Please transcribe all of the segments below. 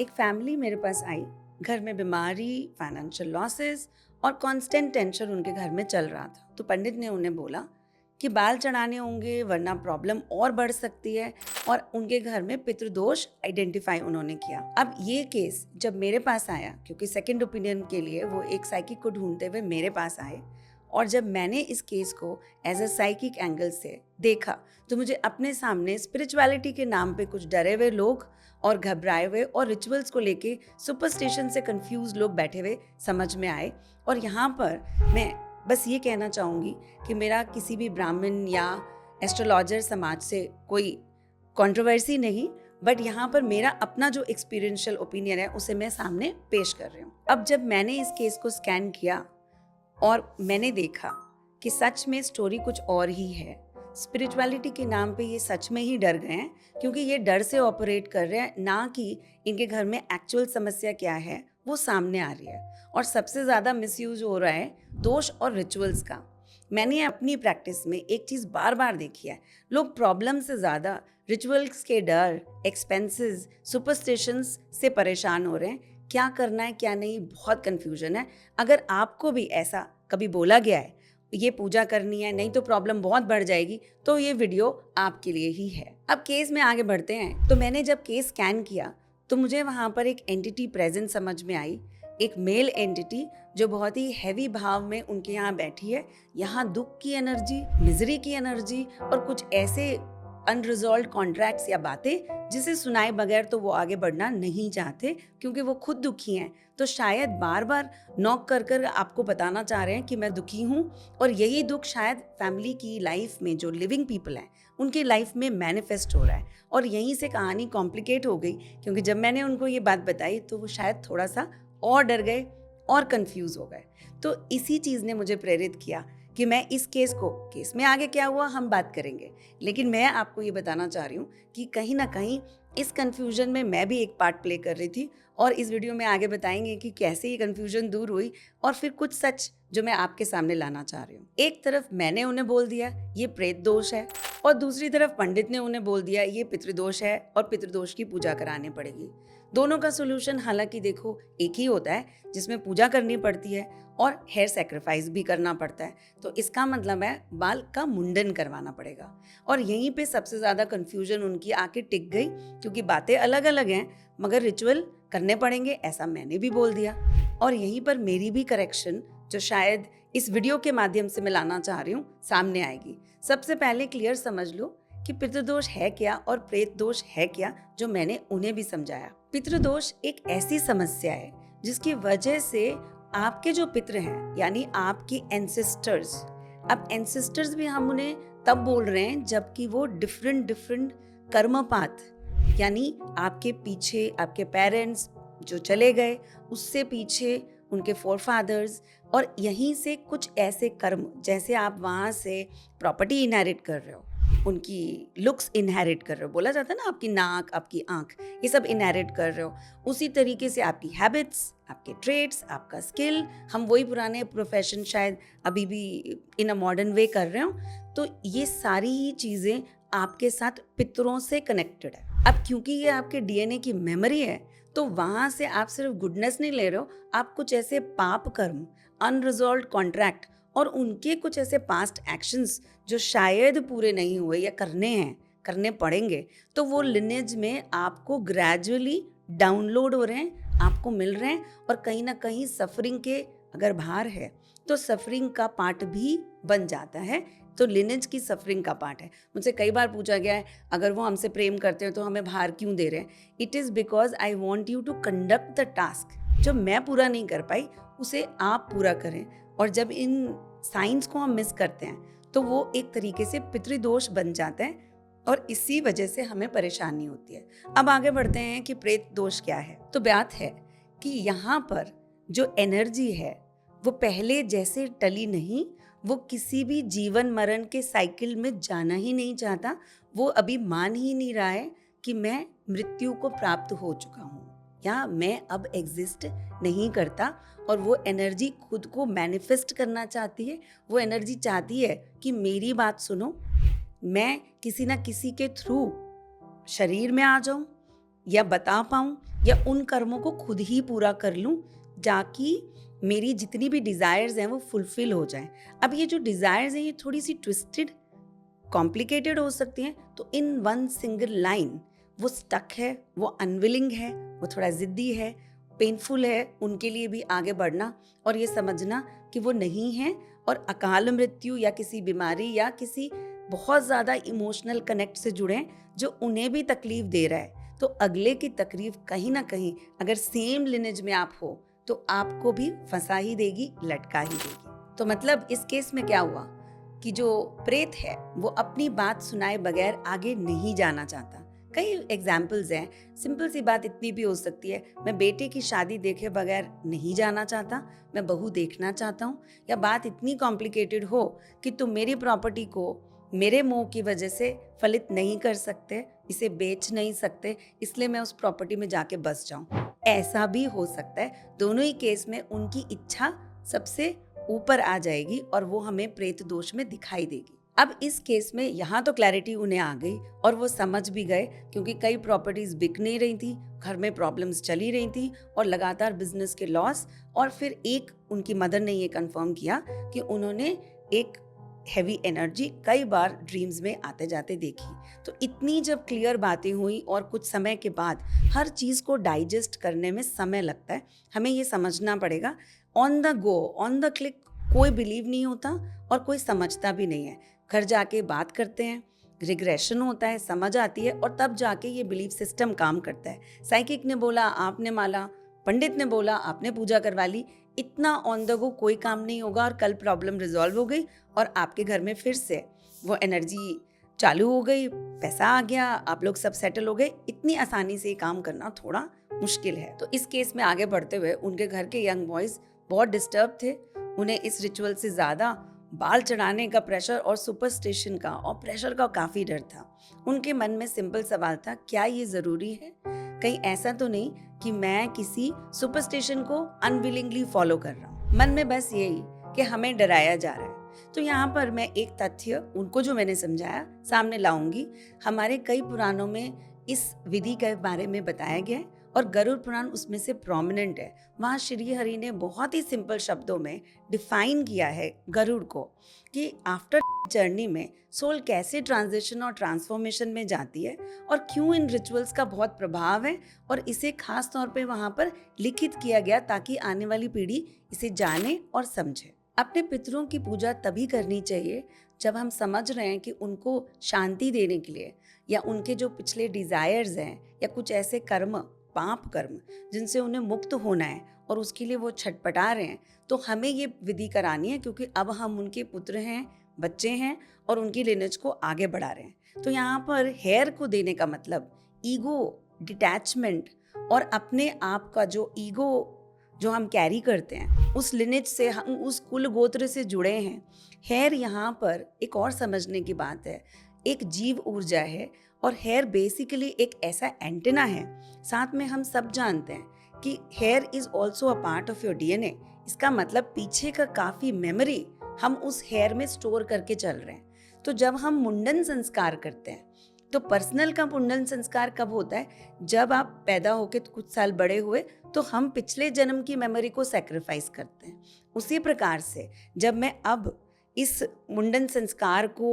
एक फैमिली मेरे पास आई। घर में बीमारी, फाइनेंशियल लॉसेस और कांस्टेंट टेंशन उनके घर में चल रहा था। तो पंडित ने उन्हें बोला कि बाल चढ़ाने होंगे वरना प्रॉब्लम और बढ़ सकती है, और उनके घर में पितृदोष आइडेंटिफाई उन्होंने किया। अब ये केस जब मेरे पास आया, क्योंकि सेकंड ओपिनियन के लिए वो एक साइकिक को ढूंढते हुए मेरे पास आए, और जब मैंने इस केस को एज अ साइकिक एंगल से देखा तो मुझे अपने सामने स्पिरिचुअलिटी के नाम पे कुछ डरे हुए लोग और घबराए हुए और रिचुअल्स को लेके सुपरस्टिशन से कंफ्यूज लोग बैठे हुए समझ में आए। और यहाँ पर मैं बस ये कहना चाहूँगी कि मेरा किसी भी ब्राह्मण या एस्ट्रोलॉजर समाज से कोई कंट्रोवर्सी नहीं, बट यहाँ पर मेरा अपना जो एक्सपीरियंशियल ओपिनियन है उसे मैं सामने पेश कर रही हूँ। अब जब मैंने इस केस को स्कैन किया और मैंने देखा कि सच में स्टोरी कुछ और ही है। स्पिरिचुअलिटी के नाम पे ये सच में ही डर गए हैं, क्योंकि ये डर से ऑपरेट कर रहे हैं, ना कि इनके घर में एक्चुअल समस्या क्या है वो सामने आ रही है। और सबसे ज़्यादा मिसयूज हो रहा है दोष और रिचुअल्स का। मैंने अपनी प्रैक्टिस में एक चीज़ बार बार देखी है, लोग प्रॉब्लम से ज़्यादा रिचुअल्स के डर, एक्सपेंसेस, सुपरस्टिशंस से परेशान हो रहे हैं। क्या करना है क्या नहीं, बहुत कन्फ्यूजन है। अगर आपको भी ऐसा कभी बोला गया है ये पूजा करनी है नहीं तो प्रॉब्लम बहुत बढ़ जाएगी, तो ये वीडियो आपके लिए ही है। अब केस में आगे बढ़ते हैं। तो मैंने जब केस स्कैन किया तो मुझे वहाँ पर एक एंटिटी प्रेजेंट समझ में आई, एक मेल एंटिटी जो बहुत ही हैवी भाव में उनके यहाँ बैठी है। यहाँ दुख की एनर्जी, मिजरी की एनर्जी और कुछ ऐसे अनरिजॉल्व कॉन्ट्रैक्ट्स या बातें जिसे सुनाए बगैर तो वो आगे बढ़ना नहीं चाहते, क्योंकि वो खुद दुखी हैं। तो शायद बार बार नॉक कर कर आपको बताना चाह रहे हैं कि मैं दुखी हूँ, और यही दुख शायद फैमिली की लाइफ में जो लिविंग पीपल हैं उनकी लाइफ में मैनिफेस्ट हो रहा है। और यहीं से कहानी कॉम्प्लिकेट हो गई, क्योंकि जब मैंने उनको ये बात बताई तो वो शायद थोड़ा सा और डर गए और कंफ्यूज हो गए। तो इसी चीज़ ने मुझे प्रेरित किया कि मैं इस केस में आगे क्या हुआ हम बात करेंगे, लेकिन मैं आपको ये बताना चाह रही हूँ कि कहीं ना कहीं इस कंफ्यूजन में मैं भी एक पार्ट प्ले कर रही थी। और इस वीडियो में आगे बताएंगे कि कैसे ये कंफ्यूजन दूर हुई, और फिर कुछ सच जो मैं आपके सामने लाना चाह रही हूँ। एक तरफ मैंने उन्हें बोल दिया ये प्रेत दोष है, और दूसरी तरफ पंडित ने उन्हें बोल दिया ये पितृदोष है और पितृदोष की पूजा करानी पड़ेगी। दोनों का सोल्यूशन हालांकि देखो एक ही होता है, जिसमें पूजा करनी पड़ती है और हेयर सेक्रीफाइस भी करना पड़ता है। तो इसका मतलब है बाल का मुंडन करवाना पड़ेगा। और यहीं पे सबसे ज़्यादा कंफ्यूजन उनकी आके टिक गई, क्योंकि बातें अलग अलग हैं मगर रिचुअल करने पड़ेंगे ऐसा मैंने भी बोल दिया। और यहीं पर मेरी भी करेक्शन जो शायद इस वीडियो के माध्यम से मैं लाना चाह रही हूँ सामने आएगी। सबसे पहले क्लियर समझ लो कि पितृदोष है क्या और प्रेत दोष है क्या, जो मैंने उन्हें भी समझाया। पितृदोष एक ऐसी समस्या है जिसकी वजह से आपके जो पितृ हैं यानी आपके एंसेस्टर्स, अब एंसेस्टर्स भी हम उन्हें तब बोल रहे हैं जबकि वो डिफरेंट कर्म पाथ, यानी आपके पीछे आपके पेरेंट्स जो चले गए उससे पीछे उनके फोरफादर्स, और यहीं से कुछ ऐसे कर्म, जैसे आप वहाँ से प्रॉपर्टी इनहेरिट कर रहे हो, उनकी लुक्स इनहेरिट कर रहे हो, बोला जाता है ना आपकी नाक आपकी आंख, ये सब इनहेरिट कर रहे हो। उसी तरीके से आपकी हैबिट्स, आपके ट्रेड्स, आपका स्किल, हम वही पुराने प्रोफेशन शायद अभी भी इन अ मॉडर्न वे कर रहे हो। तो ये सारी ही चीज़ें आपके साथ पितरों से कनेक्टेड है। अब क्योंकि ये आपके डीएनए की मेमोरी है, तो वहाँ से आप सिर्फ गुडनेस नहीं ले रहे हो, आप कुछ ऐसे पाप कर्म, अनरिजॉल्व कॉन्ट्रैक्ट और उनके कुछ ऐसे पास्ट एक्शंस जो शायद पूरे नहीं हुए या करने पड़ेंगे, तो वो लिनेज में आपको ग्रेजुअली डाउनलोड हो रहे हैं, आपको मिल रहे हैं। और कहीं ना कहीं सफरिंग के अगर भार है तो सफरिंग का पार्ट भी बन जाता है, तो लिनेज की सफरिंग का पार्ट है। मुझसे कई बार पूछा गया है अगर वो हमसे प्रेम करते हैं तो हमें भार क्यों दे रहे हैं। It is because I want you to conduct the task, जो मैं पूरा नहीं कर पाई उसे आप पूरा करें। और जब इन साइंस को हम मिस करते हैं तो वो एक तरीके से पितृदोष बन जाता है, और इसी वजह से हमें परेशानी होती है। अब आगे बढ़ते हैं कि प्रेत दोष क्या है। तो बात है कि यहाँ पर जो एनर्जी है वो पहले जैसे टली नहीं, वो किसी भी जीवन मरण के साइकिल में जाना ही नहीं चाहता। वो अभी मान ही नहीं रहा है कि मैं मृत्यु को प्राप्त हो चुका हूँ या मैं अब एग्जिस्ट नहीं करता। और वो एनर्जी खुद को मैनिफेस्ट करना चाहती है। वो एनर्जी चाहती है कि मेरी बात सुनो, मैं किसी ना किसी के थ्रू शरीर में आ जाऊं, या बता पाऊँ या उन कर्मों को खुद ही पूरा कर लूँ, ताकि मेरी जितनी भी डिज़ायर्स हैं वो फुलफ़िल हो जाएँ। अब ये जो डिज़ायर्स हैं ये थोड़ी-सी ट्विस्टेड, कॉम्प्लिकेटेड हो सकती हैं, तो इन वन सिंगल लाइन वो स्टक है, वो अनविलिंग है, वो थोड़ा ज़िद्दी है, पेनफुल है उनके लिए भी आगे बढ़ना और ये समझना कि वो नहीं है और अकाल मृत्यु या किसी बीमारी या किसी बहुत ज़्यादा इमोशनल कनेक्ट से जुड़े हैं जो उन्हें भी तकलीफ दे रहा है। तो अगले की तकलीफ कहीं ना कहीं अगर सेम लिनेज में आप हो तो आपको भी फंसा ही देगी, लटका ही देगी। तो मतलब इस केस में क्या हुआ कि जो प्रेत है वो अपनी बात सुनाए बगैर आगे नहीं जाना चाहता। कई एग्जाम्पल्स हैं, सिंपल सी बात इतनी भी हो सकती है, मैं बेटे की शादी देखे बगैर नहीं जाना चाहता, मैं बहू देखना चाहता हूँ। या बात इतनी कॉम्प्लिकेटेड हो कि तुम मेरी प्रॉपर्टी को मेरे मोह की वजह से फलित नहीं कर सकते, इसे बेच नहीं सकते, इसलिए मैं उस प्रॉपर्टी में जाके बस जाऊं। ऐसा भी हो सकता है। दोनों ही केस में उनकी इच्छा सबसे ऊपर आ जाएगी और वो हमें प्रेत दोष में दिखाई देगी। अब इस केस में यहाँ तो क्लैरिटी उन्हें आ गई और वो समझ भी गए, क्योंकि कई प्रॉपर्टीज बिक नहीं रही थी, घर में प्रॉब्लम्स चली रही थी और लगातार बिजनेस के लॉस। और फिर एक उनकी मदर ने ये कंफर्म किया कि उन्होंने एक हैवी एनर्जी कई बार ड्रीम्स में आते जाते देखी। तो इतनी जब क्लियर बातें हुई और कुछ समय के बाद हर चीज़ को डाइजेस्ट करने में समय लगता है, हमें ये समझना पड़ेगा। On the go, on the click कोई बिलीव नहीं होता और कोई समझता भी नहीं है। घर जाके बात करते हैं, रिग्रेशन होता है, समझ आती है और तब जाके ये बिलीफ सिस्टम काम करता है। साइकिक ने बोला आपने माला, पंडित ने बोला आपने पूजा करवा ली, इतना ऑन द गो कोई काम नहीं होगा और कल प्रॉब्लम रिजॉल्व हो गई और आपके घर में फिर से वो एनर्जी चालू हो गई, पैसा आ गया, आप लोग सब सेटल हो गए। इतनी आसानी से ये काम करना थोड़ा मुश्किल है। तो इस केस में आगे बढ़ते हुए उनके घर के यंग बॉयज बहुत डिस्टर्ब थे। उन्हें इस रिचुअल से ज़्यादा बाल चढ़ाने का प्रेशर और सुपरस्टिशन का और प्रेशर का काफ़ी डर था। उनके मन में सिंपल सवाल था, क्या ये ज़रूरी है? कहीं ऐसा तो नहीं कि मैं किसी सुपरस्टिशन को अनविलिंगली फॉलो कर रहा हूँ। मन में बस यही कि हमें डराया जा रहा है। तो यहाँ पर मैं एक तथ्य उनको जो मैंने समझाया सामने लाऊंगी। हमारे कई पुराणों में इस विधि के बारे में बताया गया है और गरुड़ पुराण उसमें से प्रोमिनेंट है। वहाँ श्री हरि ने बहुत ही सिंपल शब्दों में डिफाइन किया है गरुड़ को कि आफ्टर जर्नी में सोल कैसे ट्रांजिशन और ट्रांसफॉर्मेशन में जाती है और क्यों इन रिचुअल्स का बहुत प्रभाव है। और इसे खास तौर पे वहाँ पर लिखित किया गया ताकि आने वाली पीढ़ी इसे जाने और समझे। अपने पितरों की पूजा तभी करनी चाहिए जब हम समझ रहे हैं कि उनको शांति देने के लिए या उनके जो पिछले डिजायर्स हैं या कुछ ऐसे कर्म, पाप कर्म जिनसे उन्हें मुक्त होना है और उसके लिए वो छटपटा रहे हैं, तो हमें ये विधि करानी है, क्योंकि अब हम उनके पुत्र हैं, बच्चे हैं और उनकी लिनेज को आगे बढ़ा रहे हैं। तो यहाँ पर हेयर को देने का मतलब ईगो डिटैचमेंट और अपने आप का जो ईगो जो हम कैरी करते हैं उस लिनेज से, हम उस कुल गोत्र से जुड़े हैं। हेयर यहाँ पर एक और समझने की बात है, एक जीव ऊर्जा है और हेयर बेसिकली एक ऐसा एंटेना है। साथ में हम सब जानते हैं कि here is also a part of your DNA. इसका मतलब पीछे का काफी मेमोरी हम उस हेयर में स्टोर करके चल रहे हैं। तो जब हम मुंडन संस्कार करते हैं, तो पर्सनल का मुंडन संस्कार कब होता है? जब आप पैदा होके कुछ साल बड़े हुए तो हम पिछले जन्म की मेमोरी को सैक्रिफाइस करते हैं। उसी प्रकार से जब मैं अब इस मुंडन संस्कार को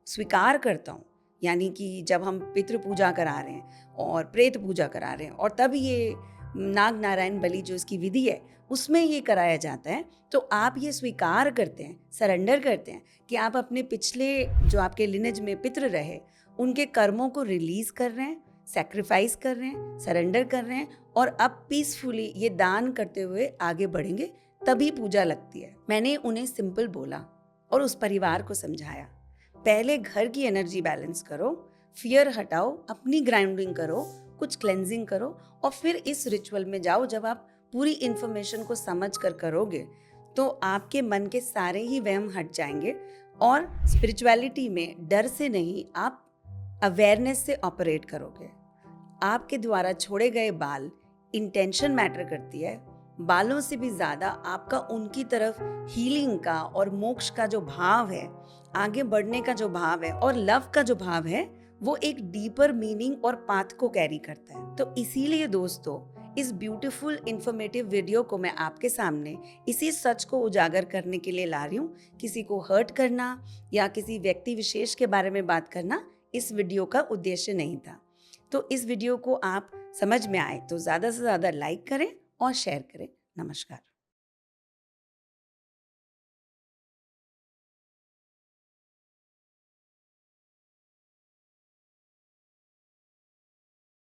स्वीकार करता हूँ, यानी कि जब हम पितृ पूजा करा रहे हैं और प्रेत पूजा करा रहे हैं और तब ये नाग नारायण बलि जो इसकी विधि है उसमें ये कराया जाता है, तो आप ये स्वीकार करते हैं, सरेंडर करते हैं कि आप अपने पिछले जो आपके लिनेज में पितृ रहे उनके कर्मों को रिलीज कर रहे हैं, सैक्रिफाइस कर रहे हैं, सरेंडर कर रहे हैं और अब पीसफुली ये दान करते हुए आगे बढ़ेंगे, तभी पूजा लगती है। मैंने उन्हें सिंपल बोला और उस परिवार को समझाया, पहले घर की एनर्जी बैलेंस करो, फियर हटाओ, अपनी ग्राउंडिंग करो, कुछ क्लेंजिंग करो और फिर इस रिचुअल में जाओ। जब आप पूरी इंफॉर्मेशन को समझ कर करोगे तो आपके मन के सारे ही वहम हट जाएंगे और स्पिरिचुअलिटी में डर से नहीं, आप अवेयरनेस से ऑपरेट करोगे। आपके द्वारा छोड़े गए बाल, इंटेंशन मैटर करती है। बालों से भी ज़्यादा आपका उनकी तरफ हीलिंग का और मोक्ष का जो भाव है, आगे बढ़ने का जो भाव है और लव का जो भाव है, वो एक डीपर मीनिंग और पाथ को कैरी करता है। तो इसीलिए दोस्तों, इस ब्यूटीफुल इंफॉर्मेटिव वीडियो को मैं आपके सामने इसी सच को उजागर करने के लिए ला रही हूँ। किसी को हर्ट करना या किसी व्यक्ति विशेष के बारे में बात करना इस वीडियो का उद्देश्य नहीं था। तो इस वीडियो को आप समझ में आए तो ज़्यादा से ज़्यादा लाइक करें और शेयर करें। नमस्कार।